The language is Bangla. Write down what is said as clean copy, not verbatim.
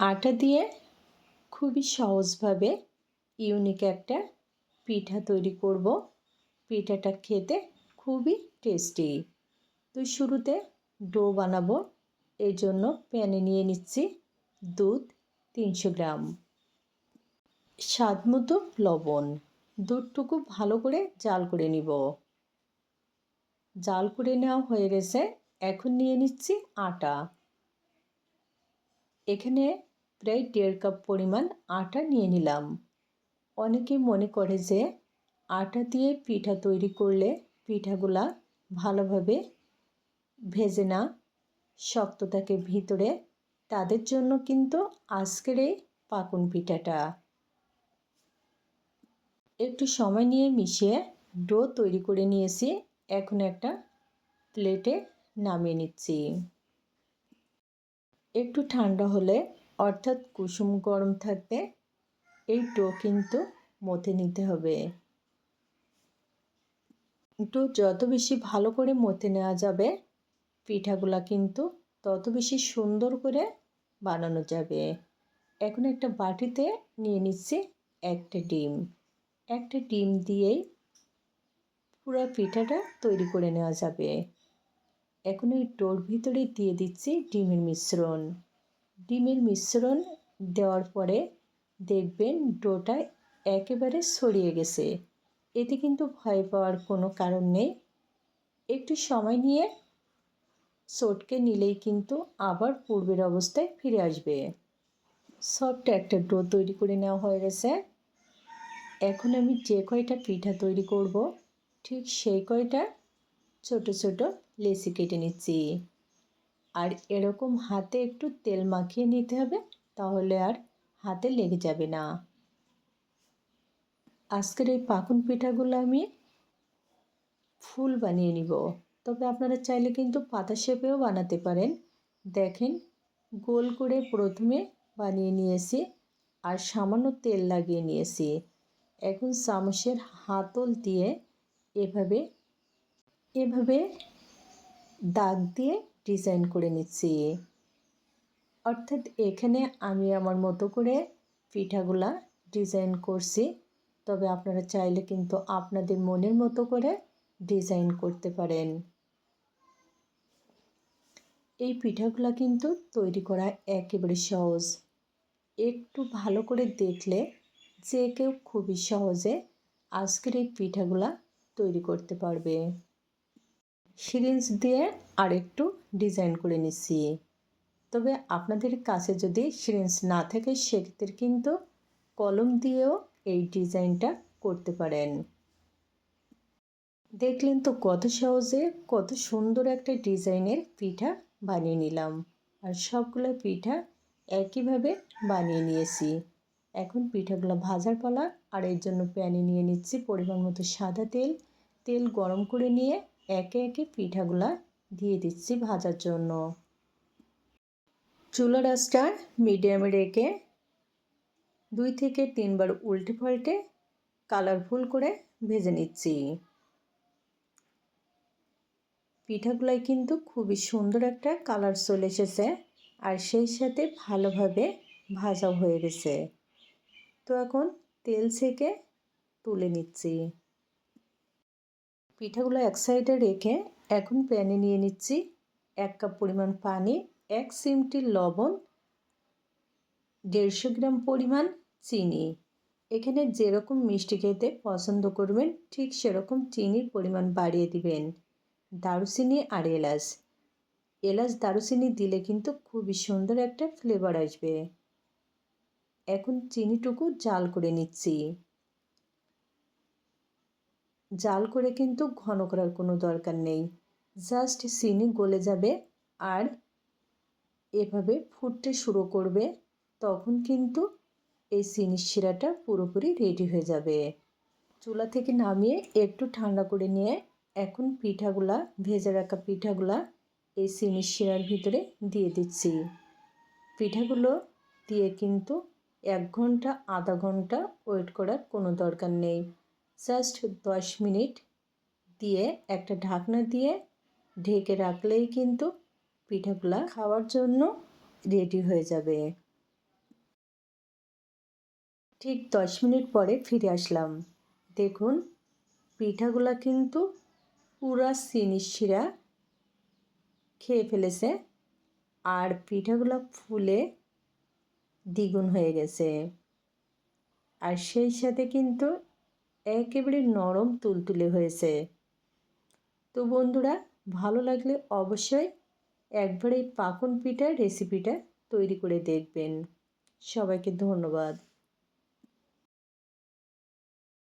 আটা দিয়ে খুবই সহজভাবে ইউনিক একটা পিঠা তৈরি করব। পিঠাটা খেতে খুবই টেস্টি। তো শুরুতে ডো বানাবো। এই জন্য প্যানে নিয়ে নিচ্ছি দুধ 300 গ্রাম, স্বাদ মতো লবণ। দুধটুকু ভালো করে জাল করে নিব। জাল করে নেওয়া হয়ে গেছে। এখন নিয়ে নিচ্ছি আটা। এখানে প্রায় 1.5 কাপ পরিমাণ আটা নিয়ে নিলাম। অনেকে মনে করে যে আটা দিয়ে পিঠা তৈরি করলে পিঠাগুলা ভালোভাবে ভেজে না, শক্ত থাকে ভিতরে। তাদের জন্য কিন্তু আজকের এই পাকুন পিঠাটা। একটু সময় নিয়ে মিশিয়ে ডো তৈরি করে নিয়েছি। এখন একটা প্লেটে নামিয়ে নিচ্ছি। একটু ঠান্ডা হলে, অর্থাৎ কুসুম গরম থাকতে এই ডো কিন্তু মথে নিতে হবে। ডো যত বেশি ভালো করে মথে নেওয়া যাবে, পিঠাগুলা কিন্তু তত বেশি সুন্দর করে বানানো যাবে। এখন একটা বাটিতে নিয়ে নিচ্ছি একটা ডিম। একটা ডিম দিয়েই পুরো পিঠাটা তৈরি করে নেওয়া যাবে। এখন এই ডোর ভিতরে দিয়ে দিচ্ছি ডিমের মিশ্রণ। ডিমের মিশ্রণ দেওয়ার পরে দেখবেন ডোটা একেবারে ছড়িয়ে গেছে। এতে কিন্তু ভয় পাওয়ার কোনো কারণ নেই। একটু সময় নিয়ে চটকে নিলেই কিন্তু আবার পূর্বের অবস্থায় ফিরে আসবে। সফট একটা ডো তৈরি করে নেওয়া হয়ে গেছে। এখন আমি যে কয়টা পিঠা তৈরি করব, ঠিক সেই কয়টা ছোট ছোট লেচি কেটে নিচ্ছি। আর এরকম হাতে একটু তেল মাখিয়ে নিতে হবে, তাহলে আর হাতে লেগে যাবে না। আজকের এই পাকুন পিঠাগুলো আমি ফুল বানিয়ে নিব। তবে আপনারা চাইলে কিন্তু পাতা শেপেও বানাতে পারেন। দেখেন, গোল করে প্রথমে বানিয়ে নিয়েছি আর সামান্য তেল লাগিয়ে নিয়েছি। এখন চামচের হাতল দিয়ে এভাবে এভাবে দাগ দিয়ে ডিজাইন করে নিচ্ছি। অর্থাৎ এখানে আমি আমার মতো করে পিঠাগুলা ডিজাইন করছি। তবে আপনারা চাইলে কিন্তু আপনাদের মনের মতো করে ডিজাইন করতে পারেন। এই পিঠাগুলা কিন্তু তৈরি করা একেবারে সহজ। একটু ভালো করে দেখলে যে কেউ খুবই সহজে আজকের এই পিঠাগুলা তৈরি করতে পারবে। সিরিঞ্জ দিয়ে আরেকটু ডিজাইন করে নিচ্ছি। তবে আপনাদের কাছে যদি সিরিঞ্জ না থাকে, সেক্ষেত্রে কিন্তু কলম দিয়েও এই ডিজাইনটা করতে পারেন। দেখলেন তো কত সহজে কত সুন্দর একটা ডিজাইনের পিঠা বানিয়ে নিলাম। আর সবগুলো পিঠা একইভাবে বানিয়ে নিয়েছি। এখন পিঠাগুলো ভাজার পালা। আর এর জন্য প্যানে নিয়ে নিচ্ছি পরিমাণ মতো সাদা তেল। তেল গরম করে নিয়ে একে একে পিঠাগুলা দিয়ে দিচ্ছি ভাজার জন্য। চুলার আঁচটা মিডিয়ামে রেখে 2 থেকে 3 বার উল্টে পাল্টে কালারফুল করে ভেজে নিচ্ছি। পিঠাগুলাই কিন্তু খুবই সুন্দর একটা কালার চলে এসেছে, আর সেই সাথে ভালোভাবে ভাজা হয়ে গেছে। তো এখন তেল ছেঁকে তুলে নিচ্ছি। পিঠাগুলো এক সাইডে রেখে এখন প্যানে নিয়ে নিচ্ছি 1 কাপ পরিমাণ পানি, 1 চিমটি লবণ, 150 গ্রাম পরিমাণ চিনি। এখানে যেরকম মিষ্টি খেতে পছন্দ করবেন ঠিক সেরকম চিনির পরিমাণ বাড়িয়ে দিবেন। দারুচিনি আর এলাচ। এলাচ দারুচিনি দিলে কিন্তু খুবই সুন্দর একটা ফ্লেভার আসবে। এখন চিনিটুকু জাল করে নিচ্ছি। জাল করে কিন্তু ঘন করার কোনো দরকার নেই। জাস্ট চিনি গলে যাবে আর এভাবে ফুটতে শুরু করবে, তখন কিন্তু এই চিনির শিরাটা পুরোপুরি রেডি হয়ে যাবে। চুলা থেকে নামিয়ে একটু ঠান্ডা করে নিয়ে এখন পিঠাগুলা, ভেজে রাখা পিঠাগুলা এই চিনির শিরার ভিতরে দিয়ে দিচ্ছি। পিঠাগুলো দিয়ে কিন্তু 1 ঘন্টা আধা ঘন্টা ওয়েট করার কোনো দরকার নেই। জাস্ট 10 মিনিট দিয়ে একটা ঢাকনা দিয়ে ঢেকে রাখলেই কিন্তু পিঠাগুলা খাওয়ার জন্য রেডি হয়ে যাবে। ঠিক 10 মিনিট পরে ফিরে আসলাম। দেখুন পিঠাগুলা কিন্তু পুরা চিনির শিরা খেয়ে ফেলেছে আর পিঠাগুলো ফুলে দ্বিগুণ হয়ে গেছে। আর সেই সাথে কিন্তু একেবারে নরম তুলতুলে হয়েছে। তো বন্ধুরা, ভালো লাগলে অবশ্যই একবার এই পাকন পিঠার রেসিপিটা তৈরি করে দেখবেন। সবাইকে ধন্যবাদ।